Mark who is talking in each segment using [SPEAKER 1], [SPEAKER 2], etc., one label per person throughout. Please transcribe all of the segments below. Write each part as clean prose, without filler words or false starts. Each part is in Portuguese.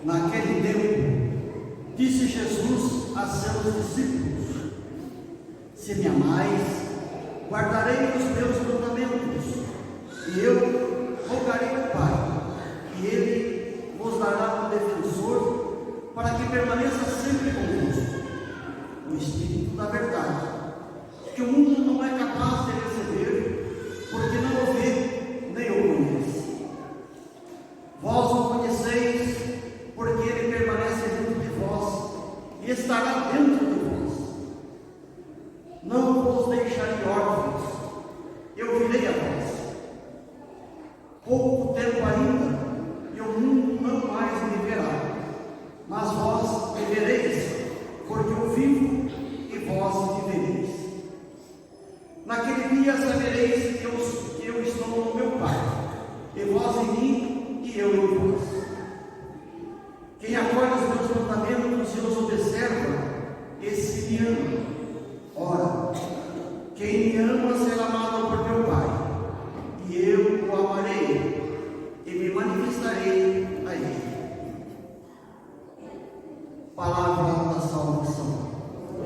[SPEAKER 1] Naquele tempo, disse Jesus a seus discípulos: se me amais, guardarei os meus mandamentos, e eu rogarei ao Pai, e Ele vos dará um defensor, para que permaneça sempre convosco, o Espírito da verdade, que o mundo não é capaz de receber, porque não o vê, nem o conhece. Vós o conheceis, porque Ele permanece dentro de vós, e estará dentro de vós. Não vos deixarei órfãos, eu virei a vós. Pouco tempo ainda, e o mundo não mais me verá, mas vós me vereis, porque eu vivo e vós me vereis. Naquele dia sabereis que eu estou no meu Pai, e vós em mim, e eu em vós. Quem acolhe os meus mandamentos e os observa, esse me ama. Ora, quem me ama será amado por meu Pai, e eu o amarei, e me manifestarei a ele. Palavra da salvação.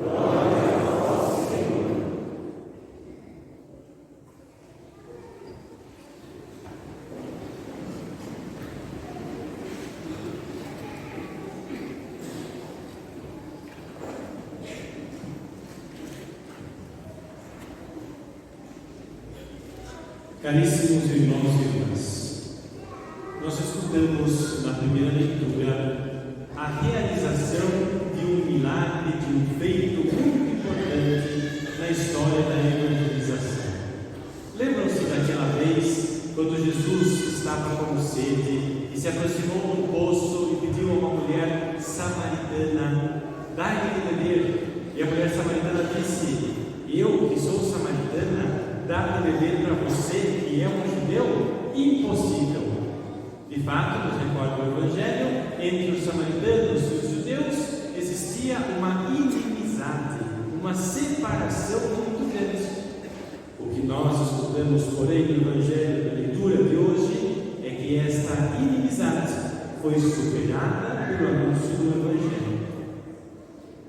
[SPEAKER 2] Glória a vós, Senhor.
[SPEAKER 3] Caríssimos irmãos e irmãs, nós escutamos na primeira leitura a realização de um milagre, de um feito muito importante na história da evangelização. Lembram-se daquela vez, quando Jesus estava com sede e se aproximou do poço e pediu a uma mulher samaritana: dai-me de beber. E a mulher samaritana disse: eu, que sou samaritana, dar de beber para você, que é um judeu? Impossível. De fato, nos recorda o Evangelho, entre os samaritanos e os judeus existia uma inimizade, uma separação muito grande. O que nós escutamos, porém, no Evangelho da leitura de hoje é que esta inimizade foi superada pelo anúncio do Evangelho.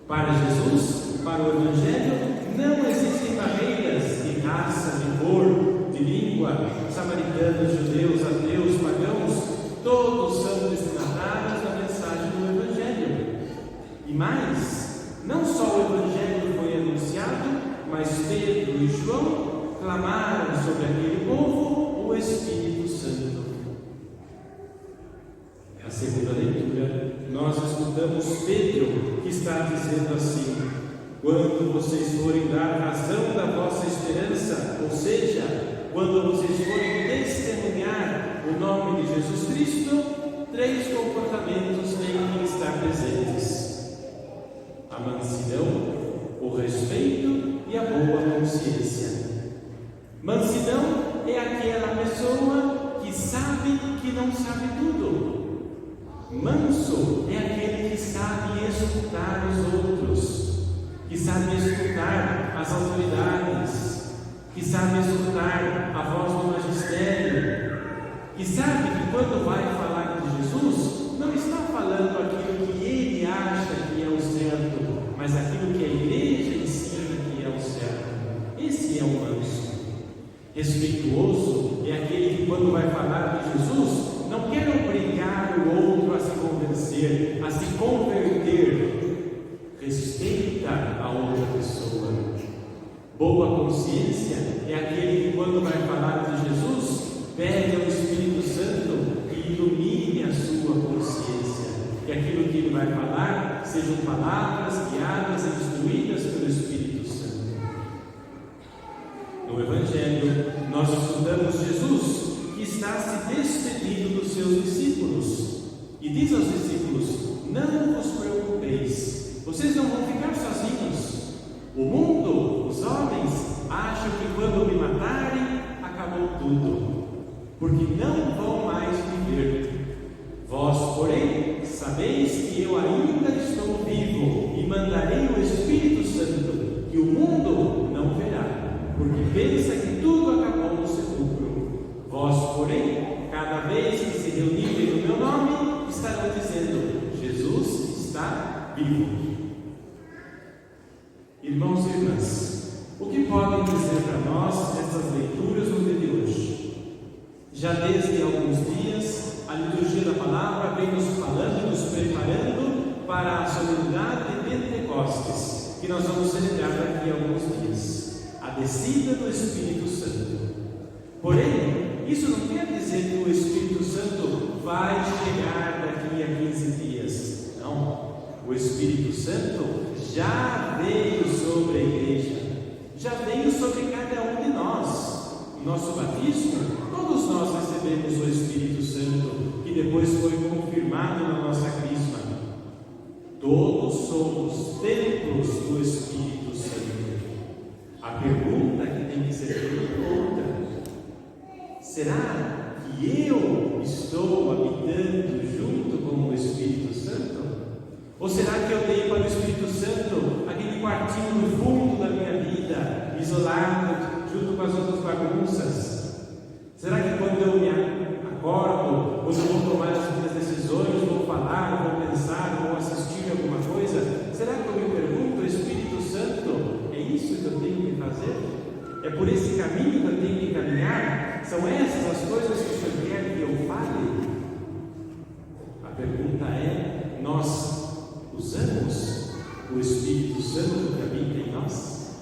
[SPEAKER 3] Para Jesus, para o Evangelho, não existem barreiras de raça, de cor, de língua. Samaritanos, judeus, ateus, pagãos, todos são destinatários da mensagem do Evangelho. E mais, não só o Evangelho foi anunciado, mas Pedro e João clamaram sobre aquele povo o Espírito Santo. Na segunda leitura, nós escutamos Pedro, que está dizendo assim: quando vocês forem dar razão da vossa esperança, ou seja, quando vocês forem testemunhar o nome de Jesus Cristo, 3 comportamentos têm que estar presentes: a mansidão, o respeito e a boa consciência. Mansidão é aquela pessoa que sabe que não sabe tudo. Manso é aquele que sabe escutar os outros, que sabe escutar as autoridades, que sabe escutar a voz do magistério, que sabe que quando vai falar de Jesus, não está falando aquilo que ele acha que é o certo, mas aquilo que a igreja ensina que é o certo. Esse é o manso. Respeituoso é aquele que quando vai falar de Jesus, não quer obrigar o outro a se convencer, a se converter. Respeita a outra pessoa. Boa consciência é aquele que quando vai falar de Jesus, pede ao Espírito Santo que ilumine a sua consciência, que aquilo que ele vai falar sejam palavras guiadas e instruídas pelo Espírito Santo. No Evangelho, nós estudamos Jesus, que está se despedindo dos seus discípulos, e diz aos discípulos: não vos preocupeis, vocês não vão ficar sozinhos. O mundo, os homens, acham que quando me matarem, acabou tudo, porque não vão mais viver. Vós, porém, sabeis que eu ainda estou vivo e mandarei o Espírito Santo, que o mundo não verá, porque pensa que tudo acabou no sepulcro. Vós, porém, cada vez que se reunirem no meu nome, estarão dizendo: vivo. Irmãos e irmãs, o que podem dizer para nós estas leituras no dia de hoje? Já desde alguns dias, a liturgia da palavra vem nos falando, nos preparando para a solenidade de Pentecostes, que nós vamos celebrar daqui a alguns dias, a descida do Espírito Santo. Porém, isso não quer dizer que o Espírito Santo vai chegar daqui a 15 dias. Não. O Espírito Santo já veio sobre a igreja, já veio sobre cada um de nós. Em nosso batismo, todos nós recebemos o Espírito Santo, que depois foi confirmado na nossa crisma. Todos somos templos do Espírito Santo. A pergunta que tem que ser feita é outra: será que eu estou habitando junto com o Espírito Santo? Ou será que eu dei para o Espírito Santo aquele quartinho no fundo da minha vida, isolado, junto com as outras bagunças? Será que quando eu me acordo, quando eu vou tomar as minhas decisões, vou falar, vou pensar, vou assistir alguma coisa, será que eu me pergunto, Espírito Santo, é isso que eu tenho que fazer? É por esse caminho que eu tenho que caminhar? São essas as coisas que o Senhor quer que eu fale? A pergunta é: nós usamos o Espírito Santo que habita em nós?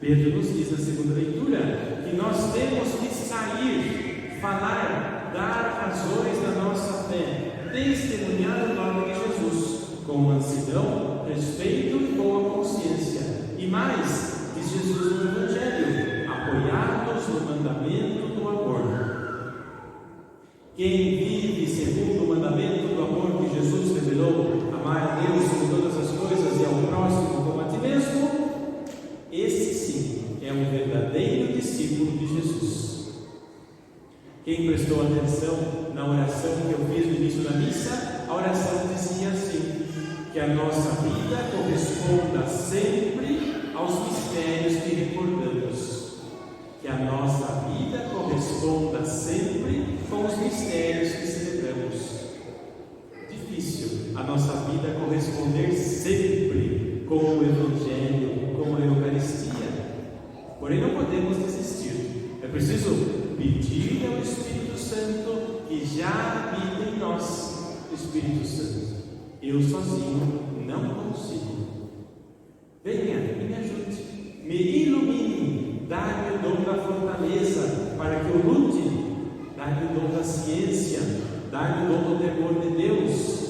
[SPEAKER 3] Pedro nos diz na segunda leitura que nós temos que sair, falar, dar razões da nossa fé, testemunhar o nome de Jesus, com mansidão, respeito e boa consciência. E mais, diz Jesus no Evangelho, apoiados no mandamento do amor. Quem vive segundo o mandamento do amor que Jesus revelou, amar a Deus sobre todas as coisas e ao próximo como a ti mesmo, esse sim é um verdadeiro discípulo de Jesus. Quem prestou atenção na oração que eu fiz no início da missa, a oração dizia assim: que a nossa vida corresponda sempre aos mistérios que recordamos. Que a nossa vida corresponda sempre com os mistérios que celebramos. Difícil a nossa vida corresponder sempre com o Evangelho, com a Eucaristia. Porém, não podemos desistir. É preciso pedir ao Espírito Santo que já habita em nós. Espírito Santo, eu sozinho não consigo. Venha, me ajude, me ilumine, dá-me o dom da fortaleza para que eu lute, dá-me o dom da ciência, dá-me o dom do temor de Deus.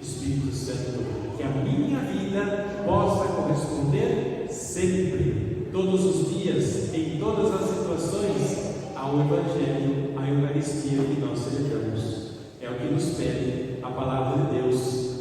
[SPEAKER 3] Espírito Santo, que a minha vida possa corresponder sempre, todos os dias, em todas as situações, ao Evangelho, à Eucaristia que nós celebramos. É o que nos pede a palavra de Deus